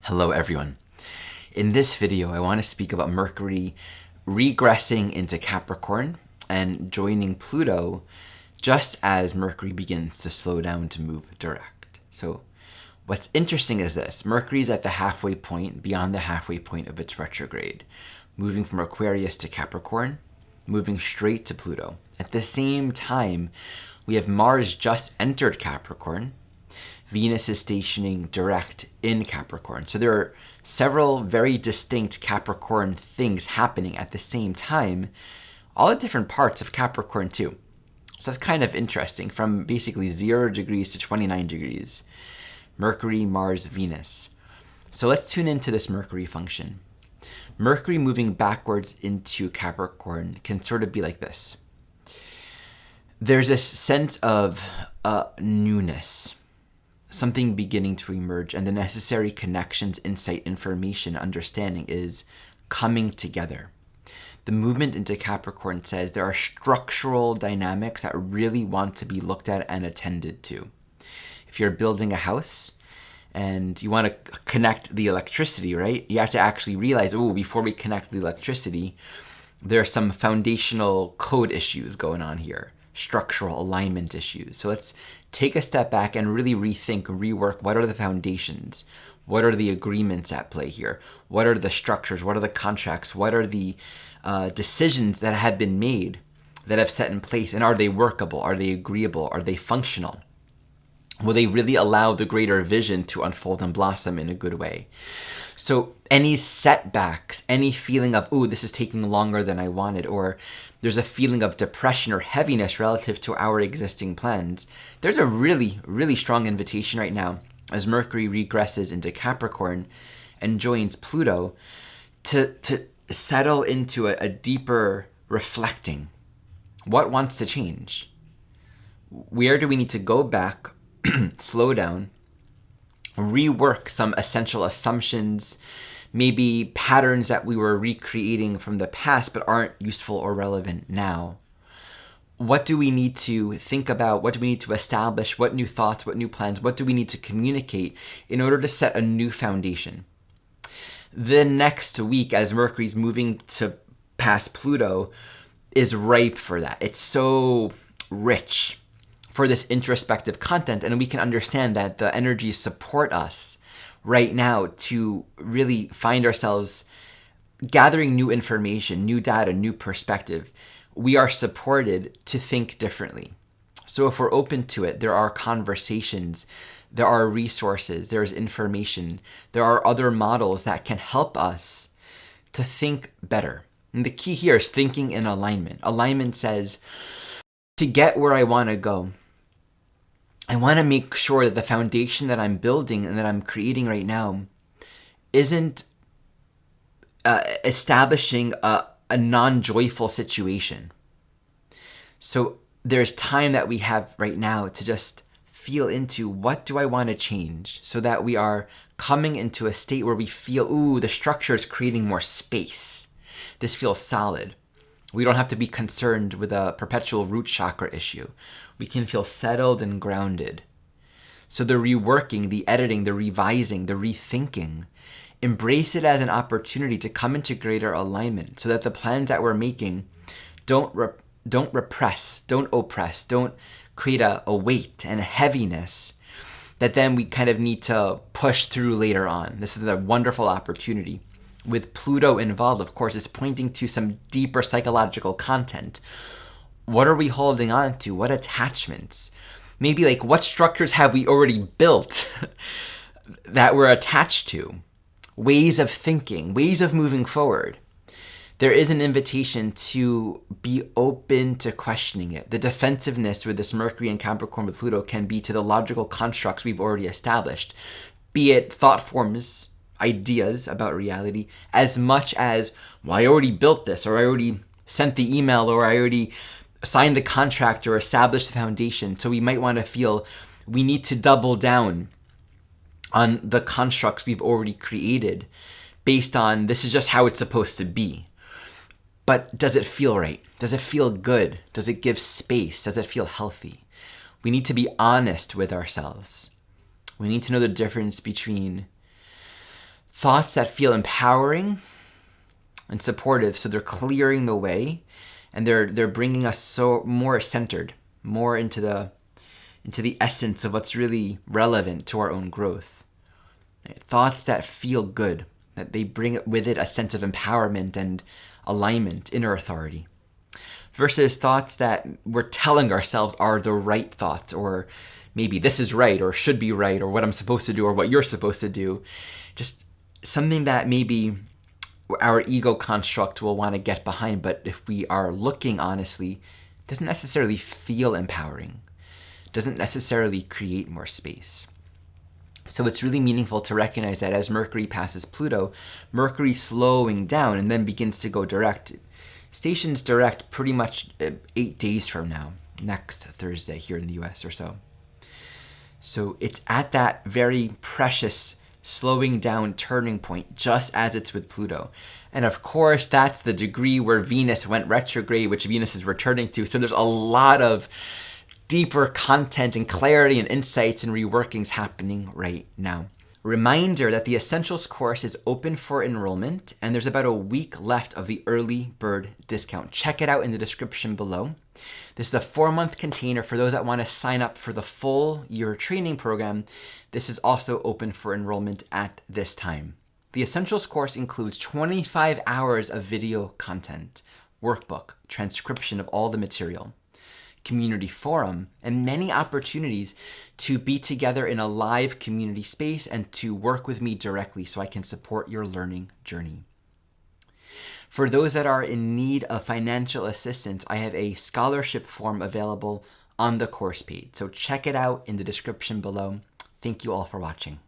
Hello everyone. In this video, I want to speak about Mercury regressing into Capricorn and joining Pluto just as Mercury begins to slow down to move direct. So what's interesting is this: Mercury's at the halfway point, beyond the halfway point of its retrograde, moving from Aquarius to Capricorn, moving straight to Pluto. At the same time, we have Mars just entered Capricorn. Venus is stationing direct in Capricorn. So there are several very distinct Capricorn things happening at the same time, all at different parts of Capricorn too. So that's kind of interesting, from basically 0 degrees to 29 degrees. Mercury, Mars, Venus. So let's tune into this Mercury function. Mercury moving backwards into Capricorn can sort of be like this. There's this sense of newness, something beginning to emerge, and the necessary connections, insight, information, understanding is coming together. The movement into Capricorn says there are structural dynamics that really want to be looked at and attended to. If you're building a house and you want to connect the electricity, right? You have to actually realize, before we connect the electricity, there are some foundational code issues going on here, structural alignment issues. So let's take a step back and really rethink, rework, what are the foundations? What are the agreements at play here? What are the structures? What are the contracts? What are the decisions that have been made, that have set in place? And are they workable? Are they agreeable? Are they functional? Will they really allow the greater vision to unfold and blossom in a good way? So any setbacks, any feeling of, this is taking longer than I wanted, or there's a feeling of depression or heaviness relative to our existing plans, there's a really, really strong invitation right now as Mercury regresses into Capricorn and joins Pluto to settle into a deeper reflecting. What wants to change? Where do we need to go back, slow down, rework some essential assumptions, maybe patterns that we were recreating from the past but aren't useful or relevant now? What do we need to think about? What do we need to establish? What new thoughts, what new plans, what do we need to communicate in order to set a new foundation? The next week, as Mercury's moving to past Pluto, is ripe for that. It's so rich for this introspective content, and we can understand that the energies support us right now to really find ourselves gathering new information, new data, new perspective. We are supported to think differently. So if we're open to it, there are conversations, there are resources, there's information, there are other models that can help us to think better. And the key here is thinking in alignment. Alignment says, to get where I want to go, I want to make sure that the foundation that I'm building and that I'm creating right now isn't establishing a non-joyful situation. So there's time that we have right now to just feel into, what do I want to change, so that we are coming into a state where we feel, the structure is creating more space. This feels solid. We don't have to be concerned with a perpetual root chakra issue. We can feel settled and grounded. So the reworking, the editing, the revising, the rethinking, embrace it as an opportunity to come into greater alignment so that the plans that we're making don't repress, don't oppress, don't create a weight and a heaviness that then we kind of need to push through later on. This is a wonderful opportunity. With Pluto involved, of course, it's pointing to some deeper psychological content. What are we holding on to? What attachments? Maybe like, what structures have we already built that we're attached to? Ways of thinking, ways of moving forward. There is an invitation to be open to questioning it. The defensiveness with this Mercury and Capricorn with Pluto can be to the logical constructs we've already established, be it thought forms, ideas about reality, as much as, I already built this, or I already sent the email, or I already signed the contract or established the foundation. So we might want to feel we need to double down on the constructs we've already created based on, this is just how it's supposed to be. But does it feel right? Does it feel good? Does it give space? Does it feel healthy? We need to be honest with ourselves. We need to know the difference between Thoughts that feel empowering and supportive, so they're clearing the way, and they're bringing us so more centered, more into the essence of what's really relevant to our own growth. Thoughts that feel good, that they bring with it a sense of empowerment and alignment, inner authority, versus thoughts that we're telling ourselves are the right thoughts, or maybe this is right or should be right, or what I'm supposed to do or what you're supposed to do. Just something that maybe our ego construct will want to get behind, but if we are looking honestly, it doesn't necessarily feel empowering, doesn't necessarily create more space. So it's really meaningful to recognize that as Mercury passes Pluto, Mercury slowing down and then begins to go direct. Stations direct pretty much 8 days from now, next Thursday here in the US or so. So it's at that very precious slowing down turning point, just as it's with Pluto. And of course, that's the degree where Venus went retrograde, which Venus is returning to. So there's a lot of deeper content and clarity and insights and reworkings happening right now. Reminder that the Essentials course is open for enrollment, and there's about a week left of the early bird discount. Check it out in the description below. This is a 4-month container for those that want to sign up for the full year training program. This is also open for enrollment at this time. The Essentials course includes 25 hours of video content, workbook, transcription of all the material, community forum, and many opportunities to be together in a live community space and to work with me directly so I can support your learning journey. For those that are in need of financial assistance, I have a scholarship form available on the course page. So check it out in the description below. Thank you all for watching.